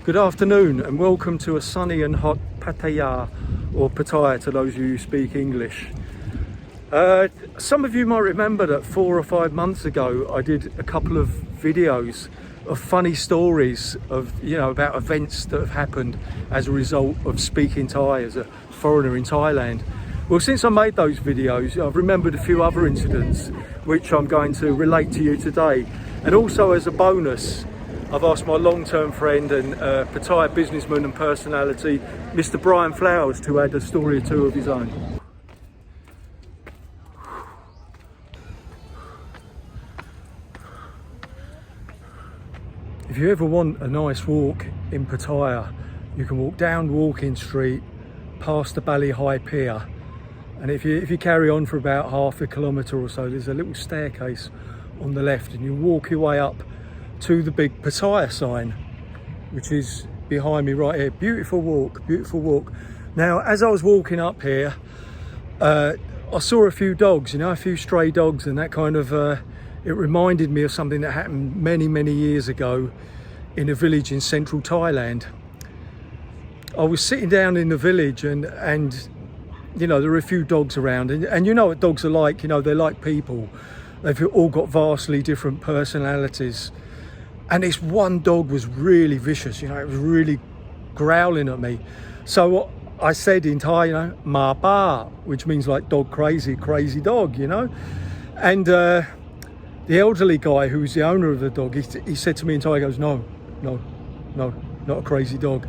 Good afternoon and welcome to a sunny and hot Pattaya, or Pattaya to those of you who speak English. Some of you might remember that 4 or 5 months ago I did a couple of videos of funny stories of, about events that have happened as a result of speaking Thai as a foreigner in Thailand. Well, since I made those videos, I've remembered a few other incidents which I'm going to relate to you today. And also as a bonus, I've asked my long-term friend and Pattaya businessman and personality, Mr. Bryan Flowers, to add a story or two of his own. If you ever want a nice walk in Pattaya, you can walk down Walking Street, past the Bali High Pier, and if you carry on for about half a kilometre or so, there's a little staircase on the left, and you walk your way up to the big Pattaya sign, which is behind me right here. Beautiful walk, beautiful walk. Now, as I was walking up here, I saw a few dogs, a few stray dogs, and that kind of, it reminded me of something that happened many years ago in a village in central Thailand. I was sitting down in the village and there were a few dogs around, and you know what dogs are like, they're like people. They've all got vastly different personalities. And this one dog was really vicious, it was really growling at me. So I said in Thai, ma ba, which means like dog crazy dog, And the elderly guy who was the owner of the dog, he said to me in Thai, he goes, no, not a crazy dog.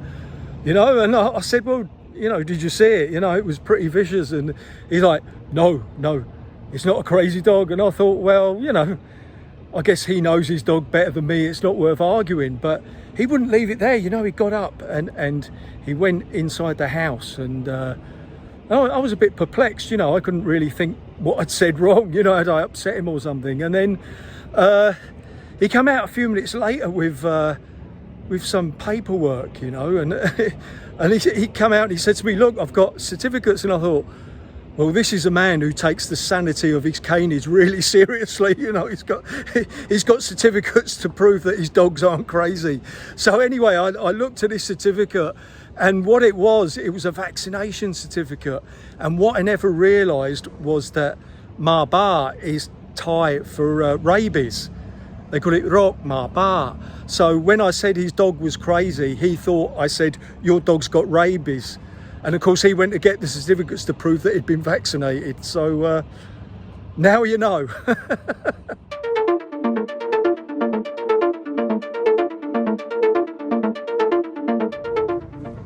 And I said, well, did you see it? It was pretty vicious. And he's like, no, it's not a crazy dog. And I thought, well, I guess he knows his dog better than me. It's not worth arguing. But he wouldn't leave it there. He got up and he went inside the house. And I was a bit perplexed. I couldn't really think what I'd said wrong. Had I upset him or something? And then he came out a few minutes later with some paperwork, and he came out and he said to me, look, I've got certificates. And I thought, well, this is a man who takes the sanity of his canines really seriously. He's got certificates to prove that his dogs aren't crazy. So anyway, I looked at this certificate, and what it was a vaccination certificate. And what I never realised was that Ma Ba is Thai for rabies. They call it Rok Ma Ba. So when I said his dog was crazy, he thought I said, your dog's got rabies. And of course, he went to get the certificates to prove that he'd been vaccinated. So now you know.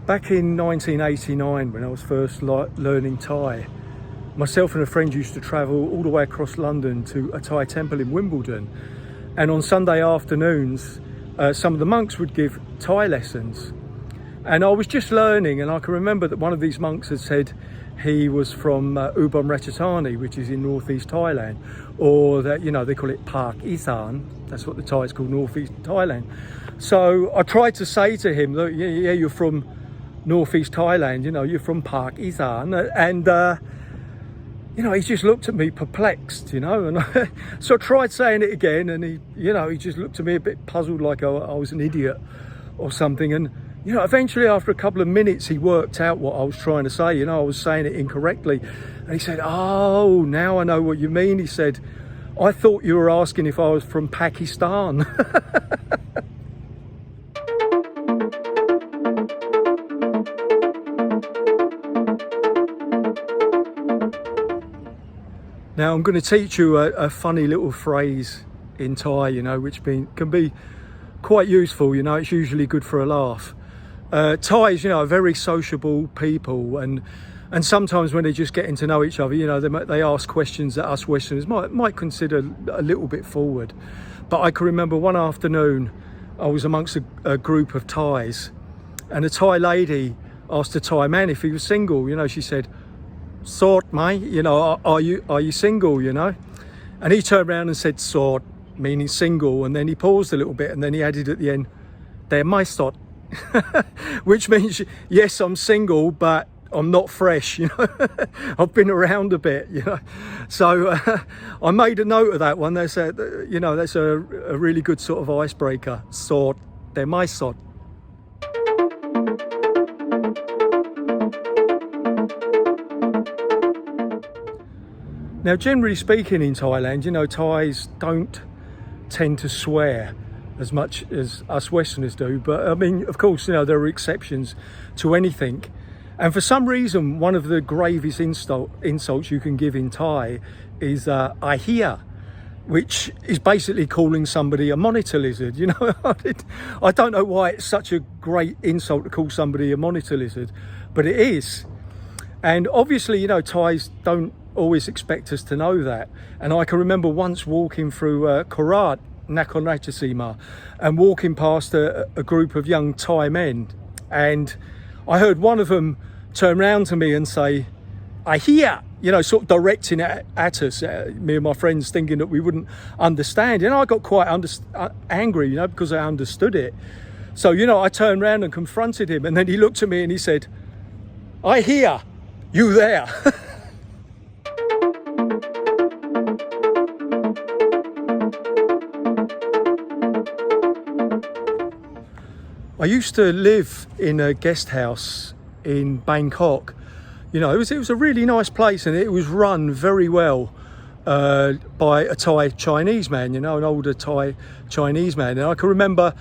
Back in 1989, when I was first learning Thai, myself and a friend used to travel all the way across London to a Thai temple in Wimbledon. And on Sunday afternoons, some of the monks would give Thai lessons. And I was just learning, and I can remember that one of these monks had said he was from Ubon Ratchathani, which is in northeast Thailand, or that, they call it Park Isan. That's what the Thais call northeast Thailand. So I tried to say to him, look, yeah, you're from northeast Thailand, you're from Park Isan. And, he just looked at me perplexed, and so I tried saying it again, and he just looked at me a bit puzzled, like I was an idiot or something. And, eventually after a couple of minutes, he worked out what I was trying to say. I was saying it incorrectly. And he said, oh, now I know what you mean. He said, I thought you were asking if I was from Pakistan. Now I'm going to teach you a funny little phrase in Thai, which can be quite useful. It's usually good for a laugh. Thais, are very sociable people, and sometimes when they're just getting to know each other, they ask questions that us Westerners might consider a little bit forward. But I can remember one afternoon I was amongst a group of Thais, and a Thai lady asked a Thai man if he was single. She said, "Sort, mate, are you single?" And he turned around and said, "Sort," meaning single, and then he paused a little bit, and then he added at the end, "They're my sort," which means, yes, I'm single, but I'm not fresh. I've been around a bit. So I made a note of that one. That's a really good sort of icebreaker. Sort, they're my sort. Now, generally speaking in Thailand, you know, Thais don't tend to swear as much as us Westerners do. But I mean, of course, you know, there are exceptions to anything. And for some reason, one of the gravest insults you can give in Thai is I hear, which is basically calling somebody a monitor lizard. You know, I don't know why it's such a great insult to call somebody a monitor lizard, but it is. And obviously, you know, Thais don't always expect us to know that. And I can remember once walking through Karl and walking past a group of young Thai men, and I heard one of them turn around to me and say, I hear, you know, sort of directing at us, me and my friends, thinking that we wouldn't understand. And I got quite angry, you know, because I understood it. So, you know, I turned around and confronted him, and then he looked at me and he said, I hear, you there. I used to live in a guest house in Bangkok. You know, it was a really nice place, and it was run very well by a Thai Chinese man, you know, an older Thai Chinese man. And I can remember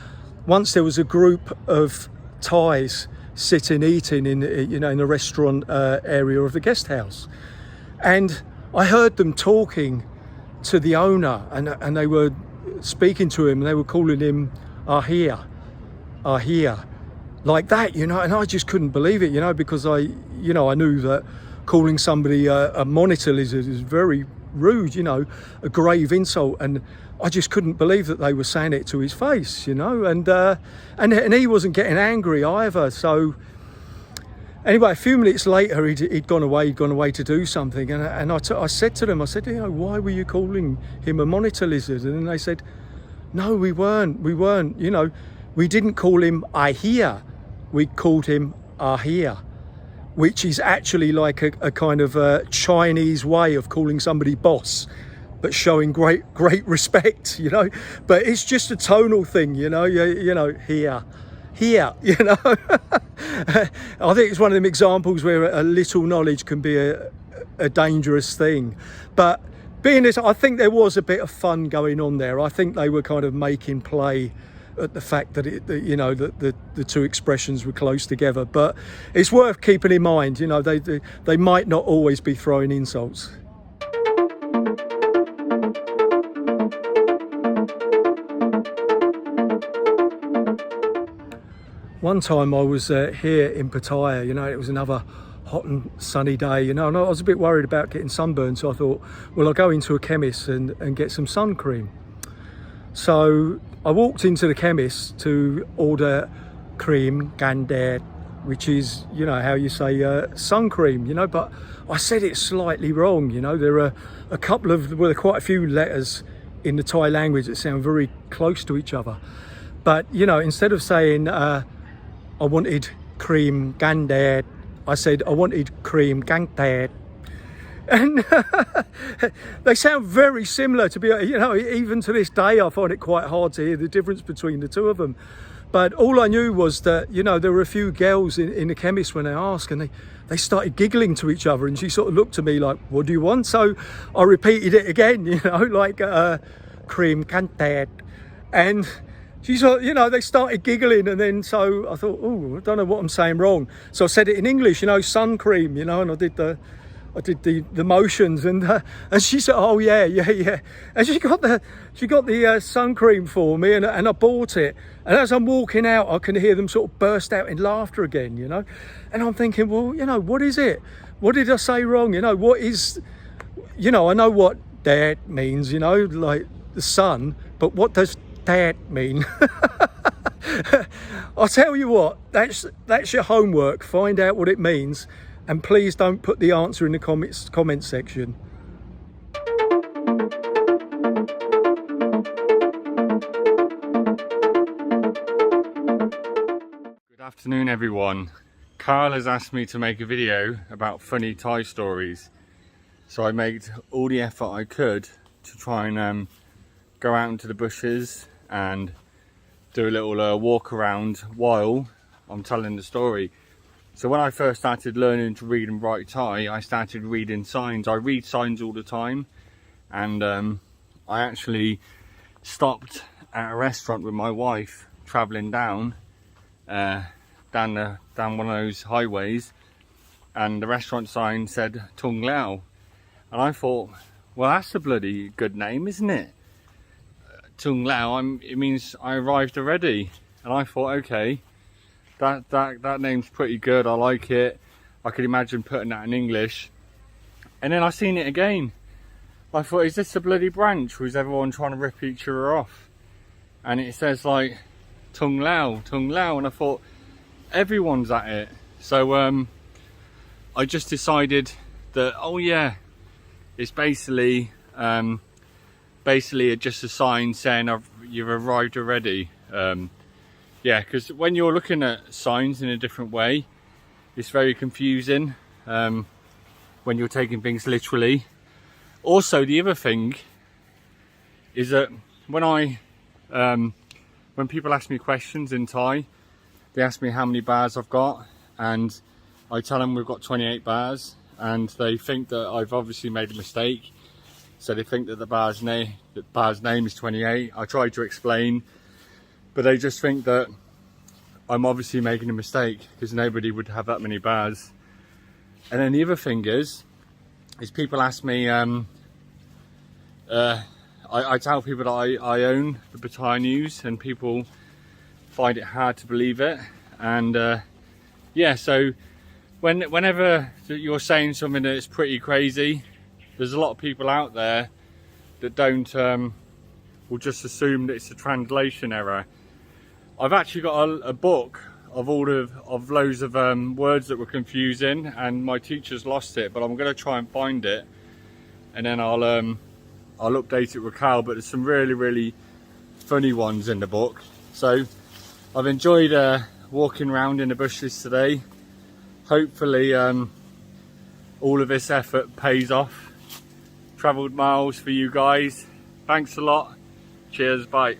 once there was a group of Thais sitting eating in, you know, in a restaurant area of the guest house, and I heard them talking to the owner, and they were speaking to him, and they were calling him Ahia, like that, you know. And I just couldn't believe it, you know, because I knew that calling somebody a monitor lizard is very rude, you know, a grave insult, and I just couldn't believe that they were saying it to his face, you know. And he wasn't getting angry either. So anyway, a few minutes later, he'd gone away to do something, and I said to them, I said, you know, why were you calling him a monitor lizard? And then they said, no, we weren't, you know, we didn't call him I hear, we called him Ahia, which is actually like a kind of a Chinese way of calling somebody boss, but showing great respect, you know. But it's just a tonal thing, you know. You know, here, you know. I think it's one of them examples where a little knowledge can be a dangerous thing. But being this, I think there was a bit of fun going on there. I think they were kind of making play at the fact that you know, that the two expressions were close together. But it's worth keeping in mind, you know, they might not always be throwing insults. One time I was here in Pattaya, you know, it was another hot and sunny day, you know, and I was a bit worried about getting sunburned, so I thought, well, I'll go into a chemist and get some sun cream. So I walked into the chemist to order cream gandet, which is, you know, how you say sun cream, you know, but I said it slightly wrong, you know. There are quite a few letters in the Thai language that sound very close to each other. But, you know, instead of saying I wanted cream gandet, I said I wanted cream gandet. And they sound very similar, to be, you know, even to this day I find it quite hard to hear the difference between the two of them. But all I knew was that, you know, there were a few girls in the chemist when I asked, and they started giggling to each other, and she sort of looked at me like, what do you want? So I repeated it again, you know, like cream gandet. And she sort of, you know, they started giggling, and then so I thought, oh, I don't know what I'm saying wrong. So I said it in English, you know, sun cream, you know, and I did the motions, and she said, oh yeah, and she got the sun cream for me, and I bought it. And as I'm walking out, I can hear them sort of burst out in laughter again, you know. And I'm thinking, well, you know, what is it? What did I say wrong? You know, what is, you know, I know what that means, you know, like the sun, but what does that mean? I'll tell you what, that's your homework. Find out what it means. And please don't put the answer in the comments section. Good afternoon, everyone. Karl has asked me to make a video about funny Thai stories. So I made all the effort I could to try and go out into the bushes and do a little walk around while I'm telling the story. So when I first started learning to read and write Thai, I started reading signs. I read signs all the time, and I actually stopped at a restaurant with my wife travelling down one of those highways, and the restaurant sign said Tung Lao, and I thought, well, that's a bloody good name, isn't it? Tung Lao, it means I arrived already. And I thought, okay, that name's pretty good, I like it. I could imagine putting that in English. And then I seen it again. I thought, is this a bloody branch, or is everyone trying to rip each other off? And it says like Tung Lao, and I thought, everyone's at it. So I just decided that, oh yeah, it's basically just a sign saying you've arrived already. Yeah, because when you're looking at signs in a different way, it's very confusing when you're taking things literally. Also, the other thing is that when people ask me questions in Thai, they ask me how many bars I've got, and I tell them we've got 28 bars, and they think that I've obviously made a mistake. So they think that the bar's name is 28. I try to explain, but they just think that I'm obviously making a mistake, because nobody would have that many bars. And then the other thing is people ask me, I tell people that I own the Pattaya News, and people find it hard to believe it. And yeah, so whenever you're saying something that's pretty crazy, there's a lot of people out there that don't will just assume that it's a translation error. I've actually got a book of loads of words that were confusing, and my teacher's lost it, but I'm going to try and find it, and then I'll update it with Karl. But there's some really funny ones in the book. So I've enjoyed walking around in the bushes today. Hopefully all of this effort pays off. Travelled miles for you guys. Thanks a lot. Cheers, bye.